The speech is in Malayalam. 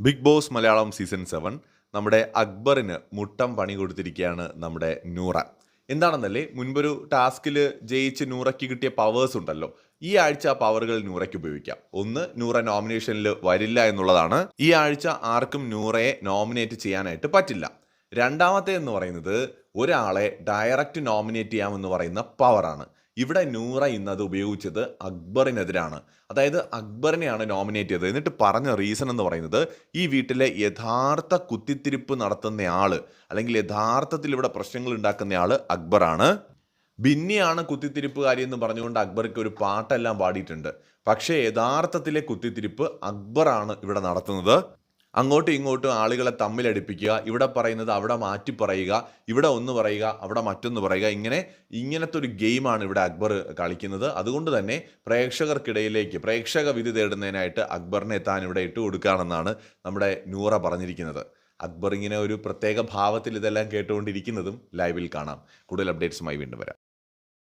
ബിഗ് ബോസ് മലയാളം സീസൺ 7 നമ്മുടെ അക്ബറിന് മുട്ടം പണി കൊടുത്തിരിക്കുകയാണ് നമ്മുടെ നൂറ. എന്താണെന്നല്ലേ, മുൻപൊരു ടാസ്കിൽ ജയിച്ച് നൂറയ്ക്ക് കിട്ടിയ പവേഴ്സ് ഉണ്ടല്ലോ, ഈ ആഴ്ച ആ പവറുകൾ നൂറയ്ക്ക് ഉപയോഗിക്കാം. ഒന്ന്, നൂറ നോമിനേഷനിൽ വരില്ല എന്നുള്ളതാണ്. ഈ ആഴ്ച ആർക്കും നൂറയെ നോമിനേറ്റ് ചെയ്യാനായിട്ട് പറ്റില്ല. രണ്ടാമത്തെ എന്ന് പറയുന്നത് ഒരാളെ ഡയറക്റ്റ് നോമിനേറ്റ് ചെയ്യാമെന്ന് പറയുന്ന പവറാണ്. ഇവിടെ നൂറ ഇന്നത് ഉപയോഗിച്ചത് അക്ബറിനെതിരാണ്. അതായത് അക്ബറിനെയാണ് നോമിനേറ്റ് ചെയ്തത്. എന്നിട്ട് പറഞ്ഞ റീസൺ എന്ന് പറയുന്നത് ഈ വീട്ടിലെ യഥാർത്ഥ കുത്തിത്തിരിപ്പ് നടത്തുന്നയാള്, അല്ലെങ്കിൽ യഥാർത്ഥത്തിൽ ഇവിടെ പ്രശ്നങ്ങൾ ഉണ്ടാക്കുന്നയാള് അക്ബറാണ്. ബിന്നിയാണ് കുത്തിത്തിരിപ്പുകാരി എന്ന് പറഞ്ഞുകൊണ്ട് അക്ബർക്ക് ഒരു പാട്ടെല്ലാം പാടിയിട്ടുണ്ട്. പക്ഷേ യഥാർത്ഥത്തിലെ കുത്തിത്തിരിപ്പ് അക്ബറാണ് ഇവിടെ നടത്തുന്നത്. അങ്ങോട്ടും ഇങ്ങോട്ടും ആളുകളെ തമ്മിലടിപ്പിക്കുക, ഇവിടെ പറയുന്നത് അവിടെ മാറ്റി പറയുക, ഇവിടെ ഒന്ന് പറയുക അവിടെ മറ്റൊന്ന് പറയുക, ഇങ്ങനത്തെ ഒരു ഗെയിമാണ് ഇവിടെ അക്ബർ കളിക്കുന്നത്. അതുകൊണ്ട് തന്നെ പ്രേക്ഷകർക്കിടയിലേക്ക് പ്രേക്ഷക വിധി തേടുന്നതിനായിട്ട് അക്ബറിനെ താൻ ഇവിടെ ഇട്ട് കൊടുക്കുകയാണെന്നാണ് നമ്മുടെ നൂറ പറഞ്ഞിരിക്കുന്നത്. അക്ബർ ഇങ്ങനെ ഒരു പ്രത്യേക ഭാവത്തിൽ ഇതെല്ലാം കേട്ടുകൊണ്ടിരിക്കുന്നതും ലൈവിൽ കാണാം. കൂടുതൽ അപ്ഡേറ്റ്സുമായി വീണ്ടും വരാം.